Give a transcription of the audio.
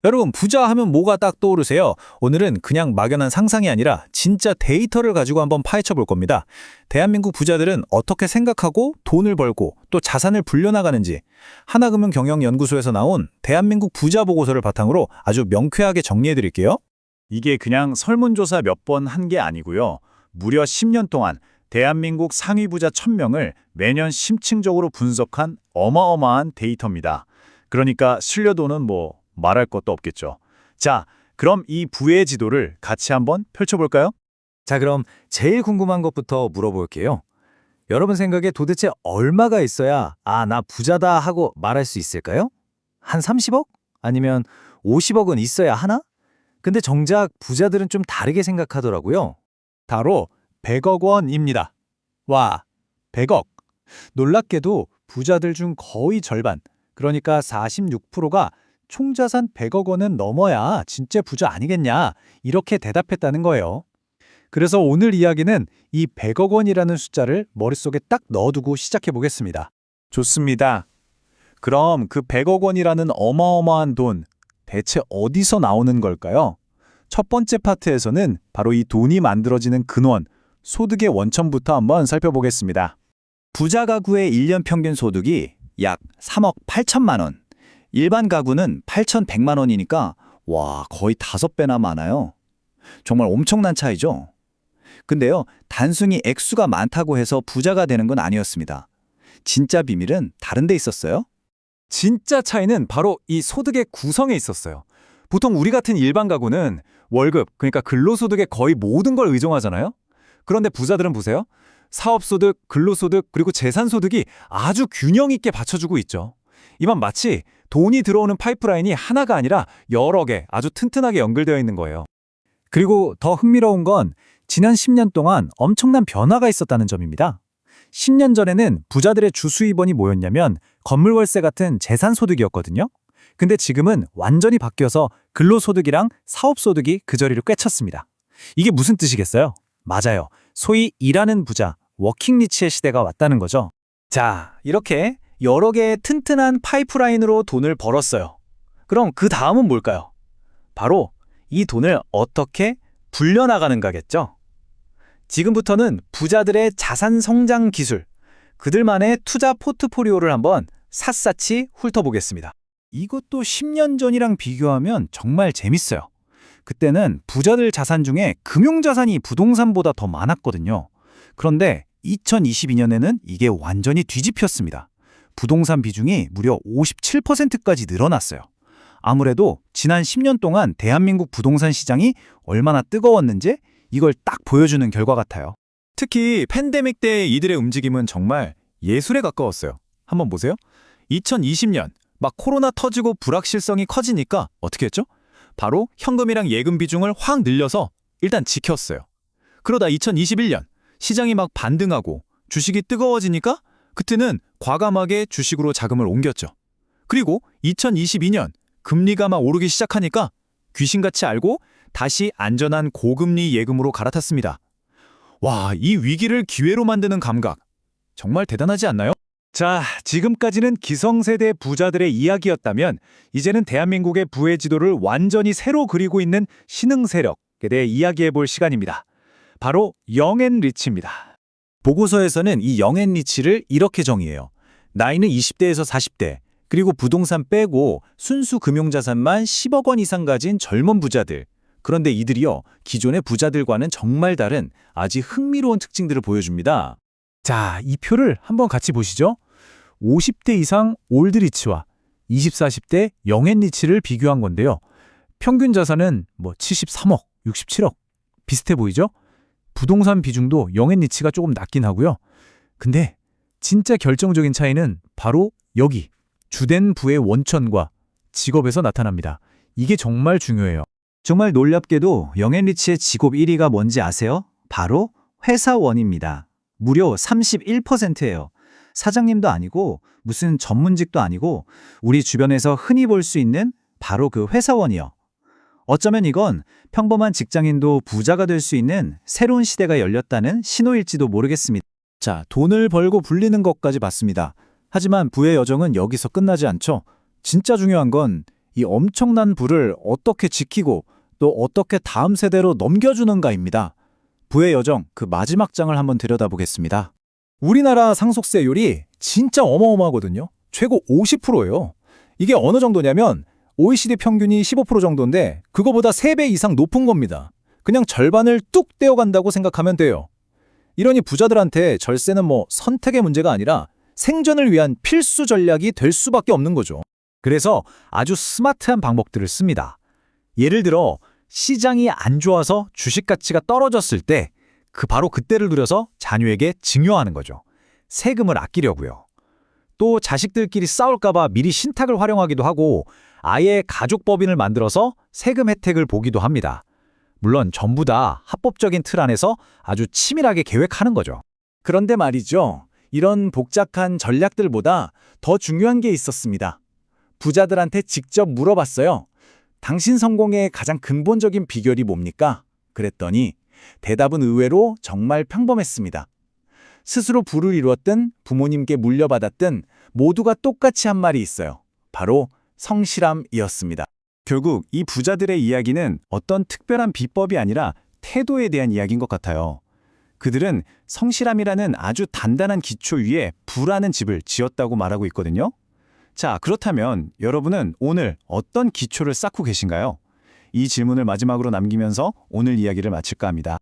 여러분, 부자 하면 뭐가 딱 떠오르세요? 오늘은 그냥 막연한 상상이 아니라 진짜 데이터를 가지고 한번 파헤쳐 볼 겁니다. 대한민국 부자들은 어떻게 생각하고 돈을 벌고 또 자산을 불려나가는지 하나금융경영연구소에서 나온 대한민국 부자 보고서를 바탕으로 아주 명쾌하게 정리해 드릴게요. 이게 그냥 설문조사 몇 번 한 게 아니고요. 무려 10년 동안 대한민국 상위 부자 1000명을 매년 심층적으로 분석한 어마어마한 데이터입니다. 그러니까 신뢰도는 뭐 말할 것도 없겠죠. 자, 그럼 이 부의 지도를 같이 한번 펼쳐볼까요? 자, 그럼 제일 궁금한 것부터 물어볼게요. 여러분 생각에 도대체 얼마가 있어야 나 부자다 하고 말할 수 있을까요? 한 30억? 아니면 50억은 있어야 하나? 근데 정작 부자들은 좀 다르게 생각하더라고요. 바로 100억 원입니다. 와, 100억. 놀랍게도 부자들 중 거의 절반, 그러니까 46%가 총자산 100억 원은 넘어야 진짜 부자 아니겠냐, 이렇게 대답했다는 거예요. 그래서 오늘 이야기는 이 100억 원이라는 숫자를 머릿속에 딱 넣어두고 시작해 보겠습니다. 좋습니다. 그럼 그 100억 원이라는 어마어마한 돈, 대체 어디서 나오는 걸까요? 첫 번째 파트에서는 바로 이 돈이 만들어지는 근원, 소득의 원천부터 한번 살펴보겠습니다. 부자 가구의 1년 평균 소득이 약 3억 8천만 원. 일반 가구는 8,100만 원이니까 와, 거의 5배나 많아요. 정말 엄청난 차이죠. 근데요, 단순히 액수가 많다고 해서 부자가 되는 건 아니었습니다. 진짜 비밀은 다른 데 있었어요. 진짜 차이는 바로 이 소득의 구성에 있었어요. 보통 우리 같은 일반 가구는 월급, 그러니까 근로소득의 거의 모든 걸 의존하잖아요. 그런데 부자들은 보세요. 사업소득, 근로소득, 그리고 재산소득이 아주 균형 있게 받쳐주고 있죠. 이만 마치 돈이 들어오는 파이프라인이 하나가 아니라 여러 개 아주 튼튼하게 연결되어 있는 거예요. 그리고 더 흥미로운 건 지난 10년 동안 엄청난 변화가 있었다는 점입니다. 10년 전에는 부자들의 주 수입원이 뭐였냐면 건물 월세 같은 재산소득이었거든요. 근데 지금은 완전히 바뀌어서 근로소득이랑 사업소득이 그 자리를 꿰찼습니다. 이게 무슨 뜻이겠어요? 맞아요. 소위 일하는 부자, 워킹리치의 시대가 왔다는 거죠. 자, 이렇게 여러 개의 튼튼한 파이프라인으로 돈을 벌었어요. 그럼 그 다음은 뭘까요? 바로 이 돈을 어떻게 불려나가는가겠죠? 지금부터는 부자들의 자산 성장 기술, 그들만의 투자 포트포리오를 한번 샅샅이 훑어보겠습니다. 이것도 10년 전이랑 비교하면 정말 재밌어요. 그때는 부자들 자산 중에 금융자산이 부동산보다 더 많았거든요. 그런데 2022년에는 이게 완전히 뒤집혔습니다. 부동산 비중이 무려 57%까지 늘어났어요. 아무래도 지난 10년 동안 대한민국 부동산 시장이 얼마나 뜨거웠는지 이걸 딱 보여주는 결과 같아요. 특히 팬데믹 때 이들의 움직임은 정말 예술에 가까웠어요. 한번 보세요. 2020년 막 코로나 터지고 불확실성이 커지니까 어떻게 했죠? 바로 현금이랑 예금 비중을 확 늘려서 일단 지켰어요. 그러다 2021년 시장이 막 반등하고 주식이 뜨거워지니까 그때는 과감하게 주식으로 자금을 옮겼죠. 그리고 2022년 금리가 막 오르기 시작하니까 귀신같이 알고 다시 안전한 고금리 예금으로 갈아탔습니다. 와, 이 위기를 기회로 만드는 감각 정말 대단하지 않나요? 자, 지금까지는 기성세대 부자들의 이야기였다면 이제는 대한민국의 부의 지도를 완전히 새로 그리고 있는 신흥 세력에 대해 이야기해 볼 시간입니다. 바로 영앤리치입니다. 보고서에서는 이 영앤리치를 이렇게 정의해요. 나이는 20대에서 40대, 그리고 부동산 빼고 순수 금융자산만 10억 원 이상 가진 젊은 부자들. 그런데 이들이요, 기존의 부자들과는 정말 다른 아주 흥미로운 특징들을 보여줍니다. 자, 이 표를 한번 같이 보시죠. 50대 이상 올드리치와 20, 40대 영앤리치를 비교한 건데요. 평균 자산은 73억, 67억 비슷해 보이죠? 부동산 비중도 영앤리치가 조금 낮긴 하고요. 근데 진짜 결정적인 차이는 바로 여기 주된 부의 원천과 직업에서 나타납니다. 이게 정말 중요해요. 정말 놀랍게도 영앤리치의 직업 1위가 뭔지 아세요? 바로 회사원입니다. 무려 31%예요. 사장님도 아니고 무슨 전문직도 아니고 우리 주변에서 흔히 볼 수 있는 바로 그 회사원이요. 어쩌면 이건 평범한 직장인도 부자가 될 수 있는 새로운 시대가 열렸다는 신호일지도 모르겠습니다. 자, 돈을 벌고 불리는 것까지 봤습니다. 하지만 부의 여정은 여기서 끝나지 않죠. 진짜 중요한 건 이 엄청난 부를 어떻게 지키고 또 어떻게 다음 세대로 넘겨주는가입니다. 부의 여정 그 마지막 장을 한번 들여다보겠습니다. 우리나라 상속세율이 진짜 어마어마하거든요. 최고 50%예요. 이게 어느 정도냐면 OECD 평균이 15% 정도인데 그거보다 3배 이상 높은 겁니다. 그냥 절반을 뚝 떼어간다고 생각하면 돼요. 이러니 부자들한테 절세는 뭐 선택의 문제가 아니라 생존을 위한 필수 전략이 될 수밖에 없는 거죠. 그래서 아주 스마트한 방법들을 씁니다. 예를 들어 시장이 안 좋아서 주식 가치가 떨어졌을 때 바로 그때를 노려서 자녀에게 증여하는 거죠. 세금을 아끼려고요. 또 자식들끼리 싸울까 봐 미리 신탁을 활용하기도 하고 아예 가족법인을 만들어서 세금 혜택을 보기도 합니다. 물론 전부 다 합법적인 틀 안에서 아주 치밀하게 계획하는 거죠. 그런데 말이죠. 이런 복잡한 전략들보다 더 중요한 게 있었습니다. 부자들한테 직접 물어봤어요. 당신 성공의 가장 근본적인 비결이 뭡니까? 그랬더니 대답은 의외로 정말 평범했습니다. 스스로 부를 이루었든 부모님께 물려받았든 모두가 똑같이 한 말이 있어요. 바로 성실함이었습니다. 결국 이 부자들의 이야기는 어떤 특별한 비법이 아니라 태도에 대한 이야기인 것 같아요. 그들은 성실함이라는 아주 단단한 기초 위에 부라는 집을 지었다고 말하고 있거든요. 자, 그렇다면 여러분은 오늘 어떤 기초를 쌓고 계신가요? 이 질문을 마지막으로 남기면서 오늘 이야기를 마칠까 합니다.